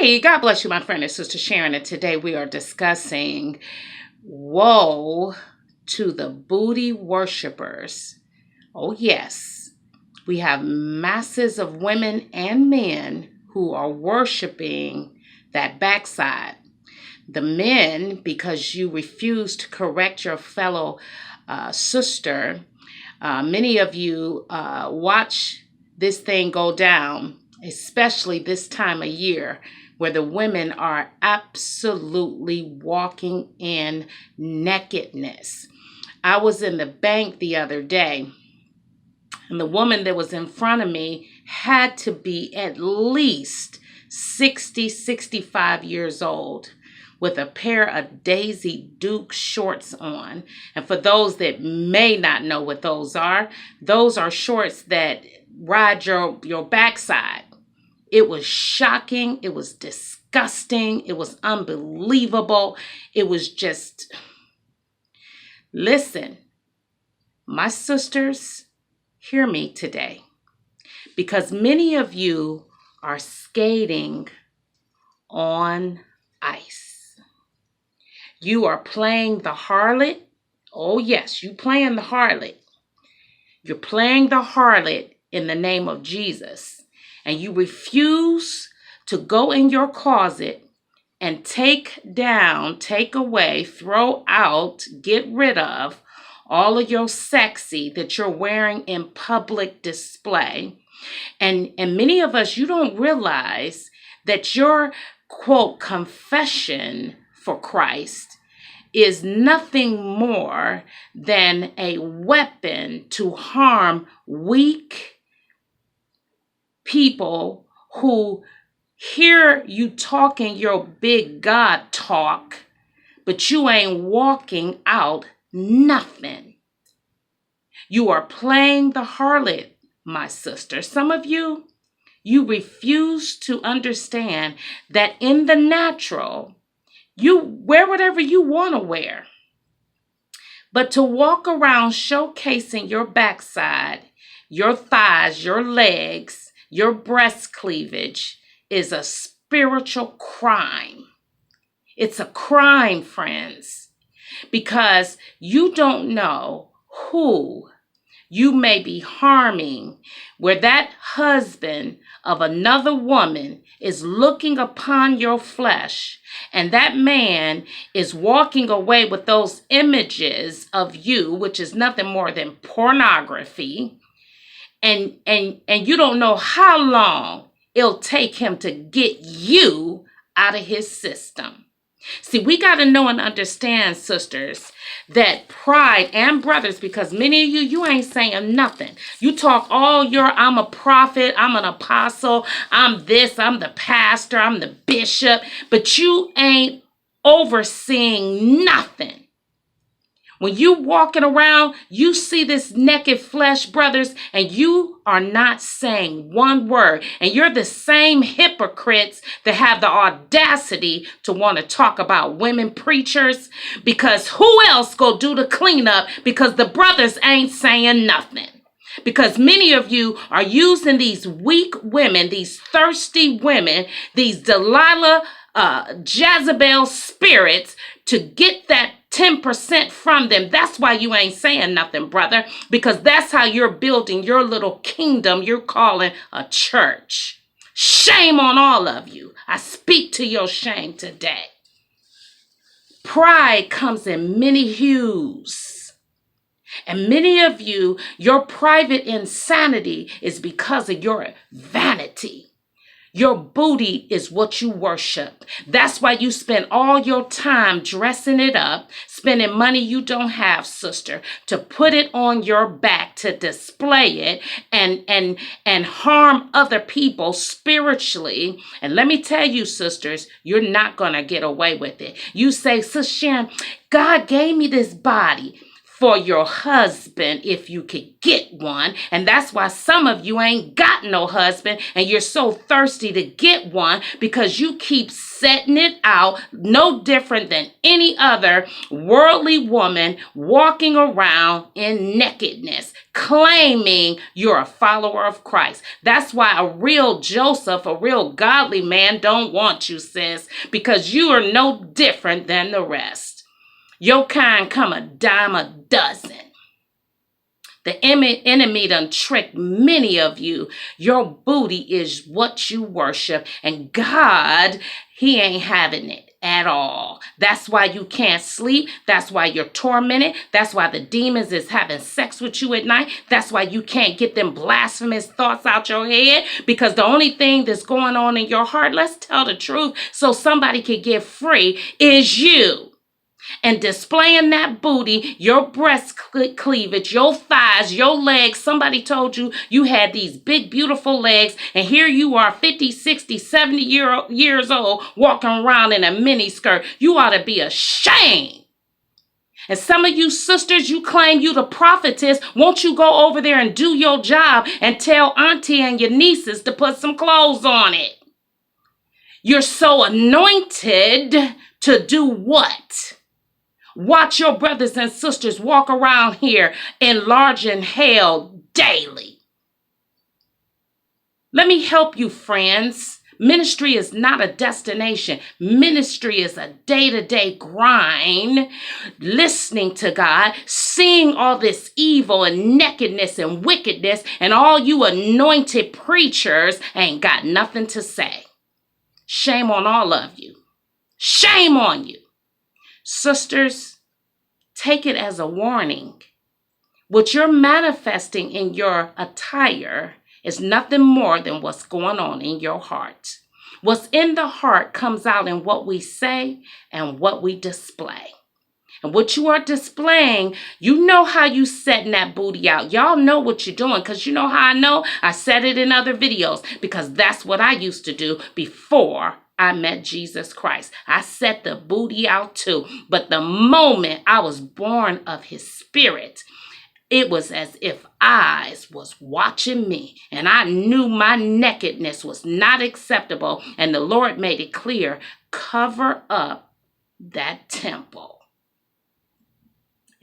Hey, God bless you, my friend and sister Sharon. And today we are discussing woe to the booty worshipers. Oh, yes, we have masses of women and men who are worshiping that backside. The men, because you refuse to correct your fellow sister, many of you watch this thing go down, especially this time of year where the women are absolutely walking in nakedness. I was in the bank the other day, and the woman that was in front of me had to be at least 60, 65 years old, with a pair of Daisy Duke shorts on. And for those that may not know what those are shorts that ride your backside. It was shocking. It was disgusting. It was unbelievable. It was just, listen, my sisters, hear me today, because many of you are skating on ice. You are playing the harlot. Oh, yes, you playing the harlot. You're playing the harlot in the name of Jesus. And you refuse to go in your closet and take down, take away, throw out, get rid of all of your sexy that you're wearing in public display. And many of us, you don't realize that your, quote, confession for Christ is nothing more than a weapon to harm weak people who hear you talking your big God talk, but you ain't walking out nothing. You are playing the harlot, my sister. Some of you refuse to understand that in the natural, you wear whatever you want to wear. But to walk around showcasing your backside, your thighs, your legs, your breast cleavage is a spiritual crime. It's a crime, friends, because you don't know who you may be harming, where that husband of another woman is looking upon your flesh, and that man is walking away with those images of you, which is nothing more than pornography, and you don't know how long it'll take him to get you out of his system. See, we got to know and understand, sisters, that pride, and brothers, because many of you ain't saying nothing. You talk all I'm a prophet, I'm an apostle, I'm this, I'm the pastor, I'm the bishop, but you ain't overseeing nothing. When you walking around, you see this naked flesh, brothers, and you are not saying one word. And you're the same hypocrites that have the audacity to want to talk about women preachers, because who else go do the cleanup, because the brothers ain't saying nothing. Because many of you are using these weak women, these thirsty women, these Delilah, Jezebel spirits to get that 10% from them. That's why you ain't saying nothing, brother, because that's how you're building your little kingdom you're calling a church. Shame on all of you. I speak to your shame today. Pride comes in many hues. And many of you, your private insanity is because of your vanity. Your booty is what you worship. That's why you spend all your time dressing it up, spending money you don't have, sister, to put it on your back, to display it and harm other people spiritually. And let me tell you, sisters, you're not going to get away with it. You say, Sister Sharon, God gave me this body. for your husband if you could get one. And that's why some of you ain't got no husband and you're so thirsty to get one, because you keep setting it out no different than any other worldly woman walking around in nakedness, claiming you're a follower of Christ. That's why a real Joseph, a real godly man don't want you, sis, because you are no different than the rest. Your kind come a dime a dozen. The enemy done tricked many of you. Your booty is what you worship, and God, he ain't having it at all. That's why you can't sleep. That's why you're tormented. That's why the demons is having sex with you at night. That's why you can't get them blasphemous thoughts out your head, because the only thing that's going on in your heart, let's tell the truth so somebody can get free, is you. And displaying that booty, your breast cleavage, your thighs, your legs. Somebody told you you had these big, beautiful legs, and here you are 50, 60, 70 years old walking around in a mini skirt. You ought to be ashamed. And some of you sisters, you claim you the prophetess. Won't you go over there and do your job and tell auntie and your nieces to put some clothes on it? You're so anointed to do what? Watch your brothers and sisters walk around here enlarging hell daily. Let me help you, friends. Ministry is not a destination. Ministry is a day-to-day grind, listening to God, seeing all this evil and nakedness and wickedness, and all you anointed preachers ain't got nothing to say. Shame on all of you. Shame on you. Sisters, take it as a warning. What you're manifesting in your attire is nothing more than what's going on in your heart. What's in the heart comes out in what we say and what we display. And what you are displaying, you know how you setting that booty out. Y'all know what you're doing, because you know how I know? I said it in other videos, because that's what I used to do before I met Jesus Christ. I set the booty out too. But the moment I was born of his spirit, it was as if eyes was watching me, and I knew my nakedness was not acceptable. And the Lord made it clear, cover up that temple.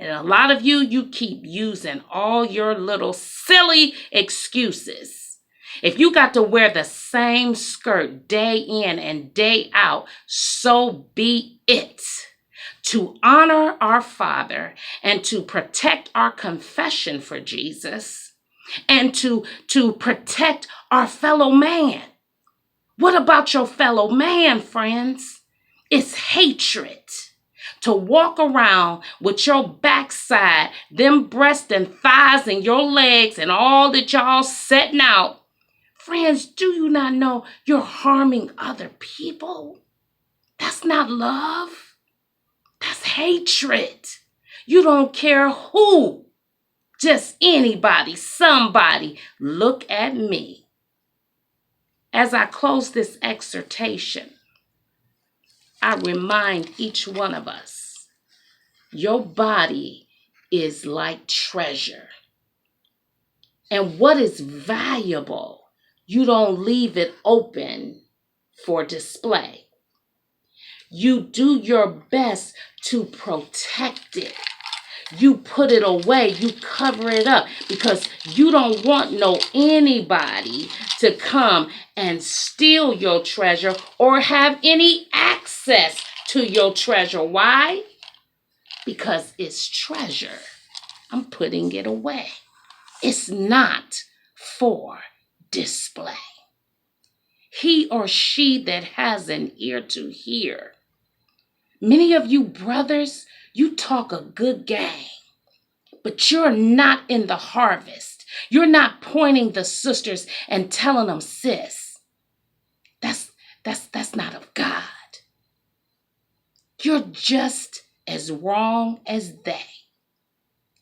And a lot of you keep using all your little silly excuses. If you got to wear the same skirt day in and day out, so be it. To honor our Father and to protect our confession for Jesus and to protect our fellow man. What about your fellow man, friends? It's hatred. To walk around with your backside, them breasts and thighs and your legs and all that y'all setting out. Friends, do you not know you're harming other people? That's not love. That's hatred. You don't care who. Just anybody, somebody. Look at me. As I close this exhortation, I remind each one of us, your body is like treasure. And what is valuable, you don't leave it open for display. You do your best to protect it. You put it away, you cover it up, because you don't want anybody to come and steal your treasure or have any access to your treasure. Why? Because it's treasure. I'm putting it away. It's not for display. He or she that has an ear to hear. Many of you brothers, you talk a good game, but you're not in the harvest. You're not pointing the sisters and telling them, sis, that's not of God. You're just as wrong as they.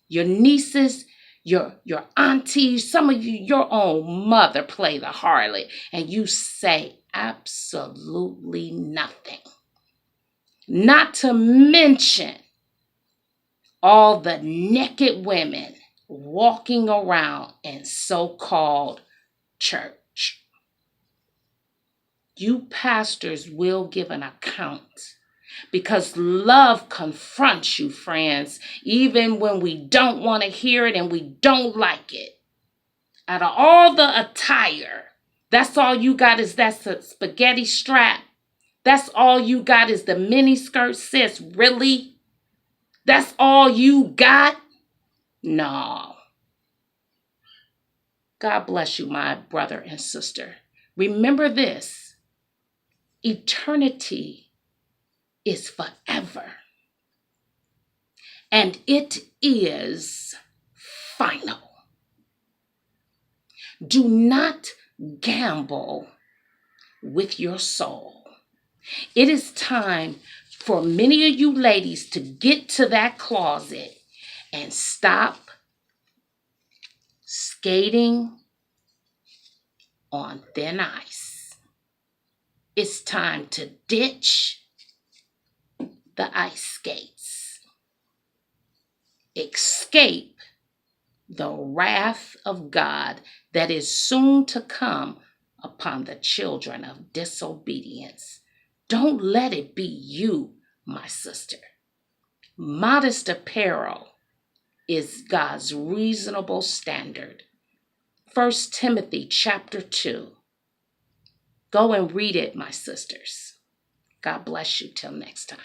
Your nieces, your aunties, some of you, your own mother play the harlot, and you say absolutely nothing. Not to mention all the naked women walking around in so-called church. You pastors will give an account because love confronts you, friends, even when we don't want to hear it and we don't like it. Out of all the attire, that's all you got is that spaghetti strap. That's all you got is the mini skirt, sis. Really? That's all you got? No. God bless you, my brother and sister. Remember this. Eternity is forever. And it is final. Do not gamble with your soul. It is time for many of you ladies to get to that closet and stop skating on thin ice. It's time to ditch the ice skates. Escape the wrath of God that is soon to come upon the children of disobedience. Don't let it be you, my sister. Modest apparel is God's reasonable standard. 1 Timothy chapter 2. Go and read it, my sisters. God bless you till next time.